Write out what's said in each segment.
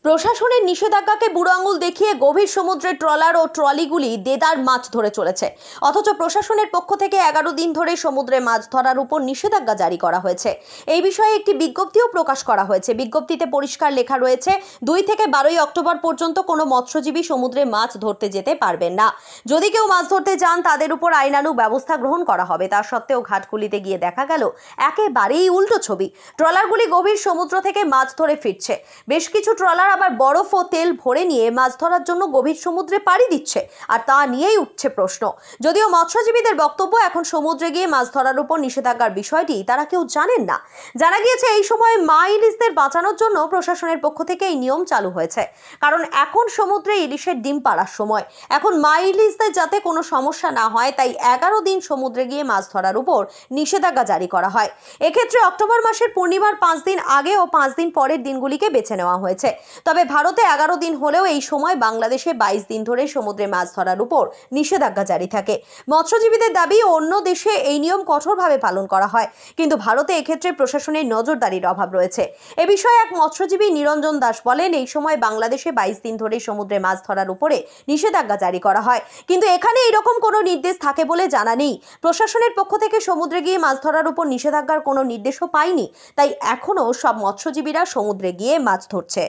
প্রশাসনের নিষেধাজ্ঞাকে বুড়ো আঙুল দেখিয়ে গভীর সমুদ্রে ট্রলার ও ট্রলিগুলি দেদার মাছ ধরে চলেছে। অথচ প্রশাসনের পক্ষ থেকে 11 দিন ধরে সমুদ্রে মাছ ধরার উপর নিষেধাজ্ঞা জারি করা হয়েছে। এই বিষয়ে একটি বিজ্ঞপ্তিও প্রকাশ করা হয়েছে। বিজ্ঞপ্তিতে পরিষ্কার লেখা রয়েছে 2 থেকে 12 অক্টোবর পর্যন্ত কোনো মৎস্যজীবী সমুদ্রে মাছ ধরতে যেতে পারবেন না। যদি কেউ মাছ ধরতে যান তাদের উপর আইনানুগ ব্যবস্থা গ্রহণ করা হবে। তা সত্ত্বেও ঘাটগুলিতে গিয়ে দেখা গেল একেবারেই উল্টো ছবি। ট্রলারগুলি গভীর সমুদ্র থেকে মাছ ধরে ফিরছে। বেশ কিছু ট্রলার আবার বরফ ও তেল ভরে নিয়ে মাছ ধরার জন্য গভীর সমুদ্রে পাড়ি দিচ্ছে, আর তা নিয়েই উঠছে প্রশ্ন। যদিও মৎস্যজীবীদের বক্তব্য, এখন সমুদ্রে গিয়ে মাছ ধরার উপর নিষেধাজ্ঞার বিষয়টি তারা কেউ জানেন না। জানা গিয়েছে এই সময় মা ইলিশদের বাঁচানোর জন্য প্রশাসনের পক্ষ থেকে এই নিয়ম চালু হয়েছে। কারণ এখন সমুদ্রে ইলিশের ডিম পাড়ার সময়। এখন মা ইলিশদের যাতে কোনো সমস্যা না হয়, তাই 11 দিন সমুদ্রে গিয়ে মাছ ধরার উপর নিষেধাজ্ঞা জারি করা হয়। এক্ষেত্রে অক্টোবর মাসের পূর্ণিমার 5 দিন আগে ও 5 দিন পরের দিনগুলিকে বেছে নেওয়া হয়েছে। তবে ভারতে 11 দিন হলেও এই সময় বাংলাদেশে 22 দিন ধরে সমুদ্রে মাছ ধরার উপর নিষেধাজ্ঞা জারি থাকে। মৎস্যজীবীদের দাবি, অন্য দেশে এই নিয়ম কঠোরভাবে পালন করা হয়, কিন্তু ভারতে এক্ষেত্রে প্রশাসনের নজরদারির অভাব রয়েছে। এ বিষয়ে এক মৎস্যজীবী নিরঞ্জন দাস বলেন, এই সময় বাংলাদেশে 22 দিন ধরে সমুদ্রে মাছ ধরার উপরে নিষেধাজ্ঞা জারি করা হয়, কিন্তু এখানে এরকম কোনো নির্দেশ থাকে বলে জানা নেই। প্রশাসনের পক্ষ থেকে সমুদ্রে গিয়ে মাছ ধরার উপর নিষেধাজ্ঞার কোনো নির্দেশও পাইনি, তাই এখনো সব মৎস্যজীবীরা সমুদ্রে গিয়ে মাছ ধরছে।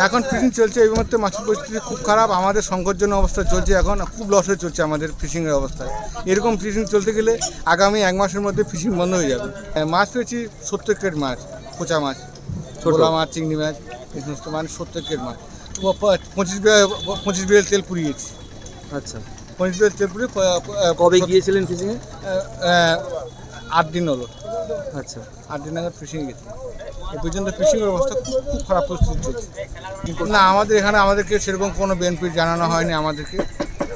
এখন ফিশিং চলছে, এই মুহূর্তে মাছের পরিস্থিতি খুব খারাপ। আমাদের সংকটজনক অবস্থা চলছে, এখন খুব লসে চলছে আমাদের ফিশিংয়ের অবস্থা। এরকম ফিশিং চলতে গেলে আগামী 1 মাসের মধ্যে ফিশিং বন্ধ হয়ে যাবে। মাছ পেয়েছি 70 কেট মাছ, পোচা মাছ, ছোলা মাছ, চিংড়ি মাছ, এই সমস্ত মানে 70 কেট মাছ। 25 বিয়েল তেল পুড়িয়েছি। আচ্ছা, 25 বিয়েল তেল পুড়িয়ে। কবে গিয়েছিলেন ফিশিংয়ে? 8 দিন হলো। আচ্ছা, 8 দিন আগে ফিশিংয়ে গেছি। এই পর্যন্ত ফিশিংয়ের অবস্থা খুব খারাপ পরিস্থিতি চলছে। না, আমাদের এখানে আমাদেরকে সেরকম কোনো বেনিফিট জানানো হয়নি। আমাদেরকে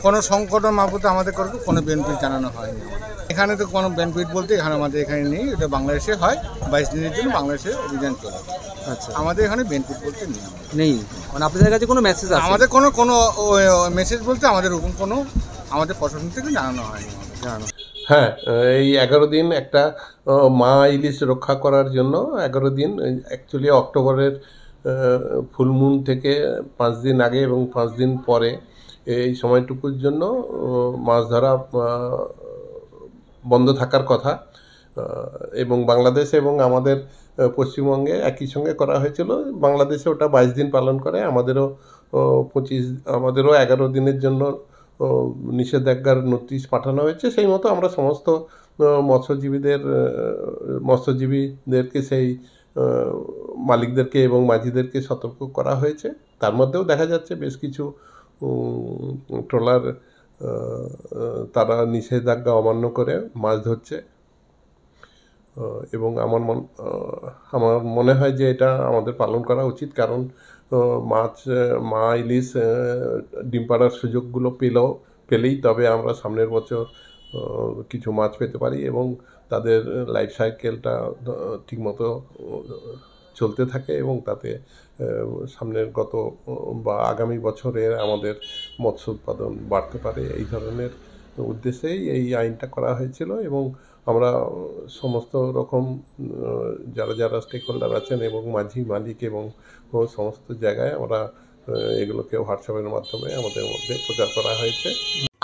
কোনো সংকটের মারফতে আমাদের কোনো বেনিফিট জানানো হয়নি। এখানে তো কোনো বেনিফিট বলতে আমাদের এখানে নেই। এটা বাংলাদেশে হয়, 22 দিনের জন্য বাংলাদেশে অভিযান চলে। আচ্ছা, আমাদের এখানে বেনিফিট বলতে নেই। মানে আপনাদের কাছে কোনো মেসেজ আছে? আমাদের কোনো মেসেজ বলতে আমাদের ওরকম কোনো আমাদের প্রশাসন থেকে জানানো হয়নি। হ্যাঁ, এই 11 দিন একটা মা ইলিশ রক্ষা করার জন্য 11 দিন, অ্যাকচুয়ালি অক্টোবরের ফুলমুন থেকে 5 দিন আগে এবং 5 দিন পরে এই সময়টুকুর জন্য মাছ ধরা বন্ধ থাকার কথা। এবং বাংলাদেশ এবং আমাদের পশ্চিমবঙ্গে একই সঙ্গে করা হয়েছিল। বাংলাদেশে ওটা 22 দিন পালন করে, আমাদেরও 11 দিনের জন্য নিষেধাজ্ঞার নোটিশ পাঠানো হয়েছে। সেই মতো আমরা সমস্ত মৎস্যজীবীদেরকে, সেই মালিকদেরকে এবং মাঝিদেরকে সতর্ক করা হয়েছে। তার মধ্যেও দেখা যাচ্ছে বেশ কিছু ট্রলার তারা নিষেধাজ্ঞা অমান্য করে মাছ ধরছে, এবং আমার মনে হয় যে এটা আমাদের পালন করা উচিত। কারণ মা ইলিশ ডিম পাড়ার সুযোগগুলো পেলেই তবে আমরা সামনের বছর কিছু মাছ পেতে পারি এবং তাদের লাইফ সাইকেলটা ঠিকমতো চলতে থাকে, এবং তাতে সামনের বা আগামী বছরে আমাদের মৎস্য উৎপাদন বাড়তে পারে। এই ধরনের উদ্দেশ্যেই এই আইনটা করা হয়েছিল, এবং আমরা সমস্ত রকম যারা স্টেক হোল্ডার আছেন এবং মাঝি মালিক এবং সমস্ত জায়গায় আমরা এগুলোকে হোয়াটসঅ্যাপের মাধ্যমে আমাদের মধ্যে প্রচার করা হয়েছে।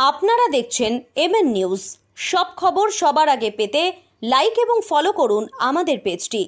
আপনারা দেখছেন MN নিউজ। সব খবর সবার আগে পেতে লাইক এবং ফলো করুন আমাদের পেজটি।